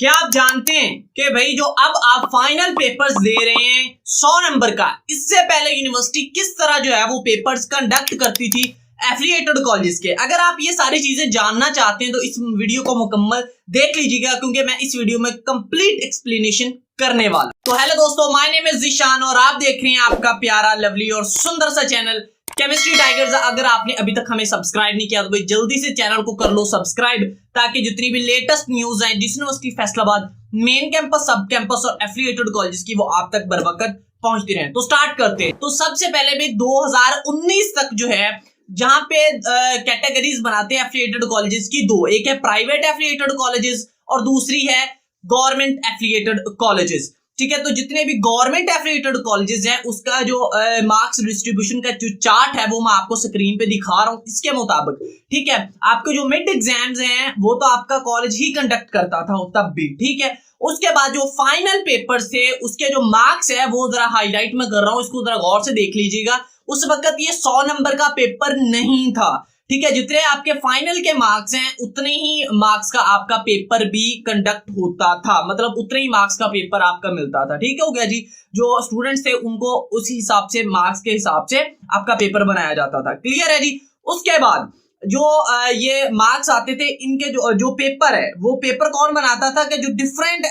क्या आप जानते हैं कि भाई जो अब आप फाइनल पेपर्स दे रहे हैं 100 नंबर का, इससे पहले यूनिवर्सिटी किस तरह जो है वो पेपर्स कंडक्ट करती थी एफिलिएटेड कॉलेजेस के। अगर आप ये सारी चीजें जानना चाहते हैं तो इस वीडियो को मुकम्मल देख लीजिएगा, क्योंकि मैं इस वीडियो में कंप्लीट एक्सप्लेनेशन करने वाला। तो हेलो दोस्तों, माय नेम इज ज़ीशान और आप देख रहे हैं आपका प्यारा, लवली और सुंदर सा चैनल केमिस्ट्री टाइगर्स। अगर आपने अभी तक हमें सब्सक्राइब नहीं किया तो भाई जल्दी से चैनल को कर लो सब्सक्राइब, ताकि जितनी भी लेटेस्ट न्यूज है जिस यूनिवर्सिटी फैसलाबाद मेन कैंपस, सब कैंपस और एफिलिएटेड कॉलेजेस की, वो आप तक बर वक्त पहुंचती रहे। तो स्टार्ट करते हैं। तो सबसे पहले भी 2019 तक जो है जहां पे कैटेगरीज बनाते हैं एफिलिएटेड कॉलेजेस की दो, एक है प्राइवेट एफिलिएटेड कॉलेजेस और दूसरी है गवर्नमेंट एफिलिएटेड कॉलेजेस। ठीक है, तो जितने भी गवर्नमेंट एफिलिएटेड कॉलेजेस हैं उसका जो मार्क्स डिस्ट्रीब्यूशन का जो चार्ट है वो मैं आपको स्क्रीन पे दिखा रहा हूँ। इसके मुताबिक ठीक है, आपके जो मिड एग्जाम्स हैं वो तो आपका कॉलेज ही कंडक्ट करता था तब भी। ठीक है, उसके बाद जो फाइनल पेपर्स थे उसके जो मार्क्स है वो जरा हाईलाइट में कर रहा हूँ, इसको जरा गौर से देख लीजिएगा। उस वक्त ये 100 नंबर का पेपर नहीं था। ठीक है, जितने आपके फाइनल के मार्क्स हैं उतने ही मार्क्स का आपका पेपर भी कंडक्ट होता था, मतलब उतने ही मार्क्स का पेपर आपका मिलता था। ठीक है, हो गया जी। जो स्टूडेंट्स थे उनको उसी हिसाब से मार्क्स के हिसाब से आपका पेपर बनाया जाता था। क्लियर है जी। उसके बाद जो ये मार्क्स आते थे, इनके जो पेपर है वो पेपर कौन बनाता था कि जो डिफरेंट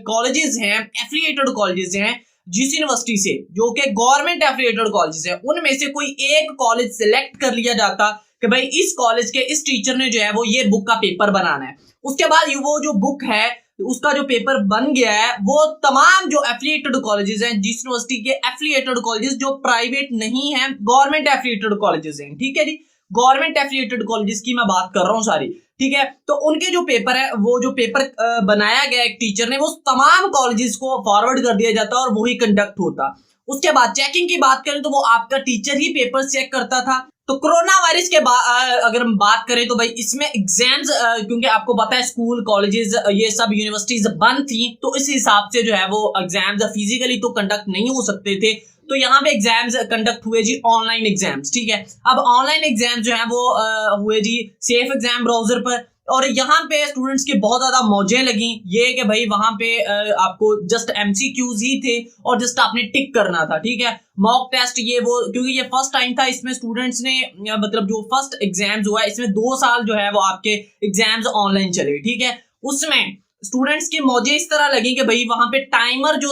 कॉलेजेस हैं, एफिलिएटेड कॉलेजेस हैं जिस यूनिवर्सिटी से, जो कि गवर्नमेंट एफिलिएटेड कॉलेजेस है, उनमें से कोई एक कॉलेज सिलेक्ट कर लिया जाता कि भाई इस कॉलेज के इस टीचर ने जो है वो ये बुक का पेपर बनाना है। उसके बाद वो जो बुक है उसका जो पेपर बन गया है वो तमाम जो एफिलिएटेड कॉलेजेस हैं जिस यूनिवर्सिटी के एफिलिएटेड कॉलेजेस जो प्राइवेट नहीं है, गवर्नमेंट एफिलिएटेड कॉलेजेस हैं। ठीक है जी, गवर्नमेंट एफिलिएटेड कॉलेजेस की मैं बात कर रहा हूँ सारी। ठीक है, तो उनके जो पेपर है वो जो पेपर बनाया गया एक टीचर ने, वो तमाम कॉलेजेस को फॉरवर्ड कर दिया जाता और वही कंडक्ट होता। उसके बाद चेकिंग की बात करें तो वो आपका टीचर ही पेपर चेक करता था। तो कोरोना वायरस के बाद अगर हम बात करें तो भाई इसमें एग्जाम्स, क्योंकि आपको पता है स्कूल कॉलेजेस ये सब यूनिवर्सिटीज बंद थी, तो इस हिसाब से जो है वो एग्जाम्स फिजिकली तो कंडक्ट नहीं हो सकते थे। तो यहाँ पे एग्जाम्स कंडक्ट हुए जी ऑनलाइन एग्जाम्स। ठीक है, अब ऑनलाइन एग्जाम्स जो है वो हुए जी सेफ एग्जाम ब्राउजर पर, और यहाँ पे स्टूडेंट्स की बहुत ज्यादा मौजें लगी। ये कि भाई वहां पे आपको जस्ट एमसीक्यूज ही थे और जस्ट आपने टिक करना था। ठीक है, मॉक टेस्ट ये वो, क्योंकि ये फर्स्ट टाइम था इसमें स्टूडेंट्स ने, मतलब जो फर्स्ट एग्जाम्स हुआ इसमें 2 साल जो है वो आपके एग्जाम्स ऑनलाइन चले। ठीक है, उसमें स्टूडेंट्स की मौजें इस तरह लगी कि भाई वहां पे टाइमर जो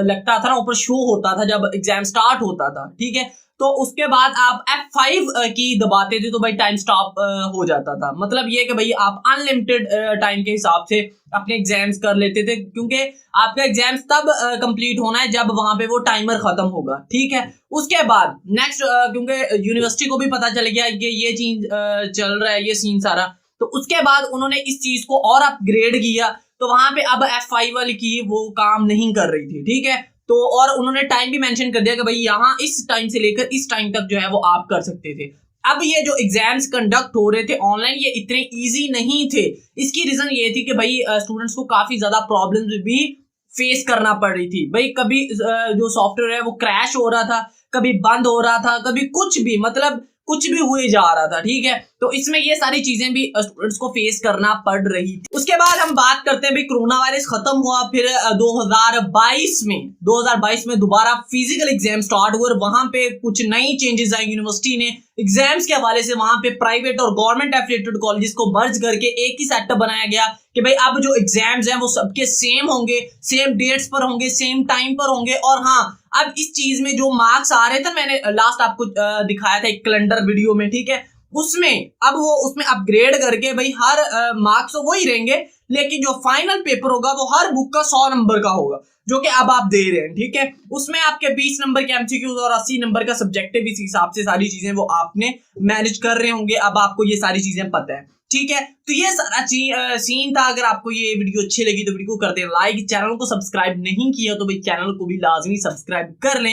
लगता था ना ऊपर शो होता था जब एग्जाम स्टार्ट होता था। ठीक है, तो उसके बाद आप F5 की दबाते थे तो भाई टाइम स्टॉप हो जाता था। मतलब ये कि भाई आप अनलिमिटेड टाइम के हिसाब से अपने एग्जाम्स कर लेते थे, क्योंकि आपका एग्जाम्स तब कंप्लीट होना है जब वहां पे वो टाइमर खत्म होगा। ठीक है, उसके बाद नेक्स्ट, क्योंकि यूनिवर्सिटी को भी पता चल गया कि ये चीज चल रहा है, ये सीन सारा, तो उसके बाद उन्होंने इस चीज को और अपग्रेड किया। तो वहां पे अब F5 वाली की वो काम नहीं कर रही थी। ठीक है, तो और उन्होंने टाइम भी मेंशन कर दिया कि भाई यहाँ इस टाइम से लेकर इस टाइम तक जो है वो आप कर सकते थे। अब ये जो एग्जाम्स कंडक्ट हो रहे थे ऑनलाइन, ये इतने इजी नहीं थे। इसकी रीजन ये थी कि भाई स्टूडेंट्स को काफी ज्यादा प्रॉब्लम्स भी फेस करना पड़ रही थी। भाई कभी जो सॉफ्टवेयर है वो क्रैश हो रहा था, कभी बंद हो रहा था, कभी कुछ भी, मतलब कुछ भी हुए जा रहा था। ठीक है, तो इसमें ये सारी चीजें भी स्टूडेंट्स को फेस करना पड़ रही थी। उसके बाद हम बात करते हैं भाई कोरोना वायरस खत्म हुआ, फिर 2022 में दोबारा फिजिकल एग्जाम स्टार्ट हुए और वहां पे कुछ नई चेंजेस आई। यूनिवर्सिटी ने एग्जाम्स के हवाले से वहां पे प्राइवेट और गवर्नमेंट एफिलिएटेड कॉलेजेस को मर्ज करके एक ही सेटअप बनाया गया कि भाई अब जो एग्जाम्स हैं वो सबके सेम होंगे, सेम डेट्स पर होंगे, सेम टाइम पर होंगे। और हाँ, अब इस चीज में जो मार्क्स आ रहे थे, मैंने लास्ट आपको दिखाया था एक कैलेंडर वीडियो में। ठीक है, उसमें अब वो उसमें अपग्रेड करके भाई हर मार्क्स तो वही रहेंगे, लेकिन जो फाइनल पेपर होगा वो हर बुक का 100 नंबर का होगा, जो कि अब आप दे रहे हैं। ठीक है, उसमें आपके 20 नंबर के एमसीक्यूज और 80 नंबर का सब्जेक्टिव, इस हिसाब से सारी चीजें वो आपने मैनेज कर रहे होंगे। अब आपको ये सारी चीजें पता है। ठीक है, तो ये सारा सीन था। अगर आपको ये वीडियो अच्छी लगी तो वीडियो को कर दे लाइक, चैनल को सब्सक्राइब नहीं किया तो भाई चैनल को भी लाजमी सब्सक्राइब कर लें।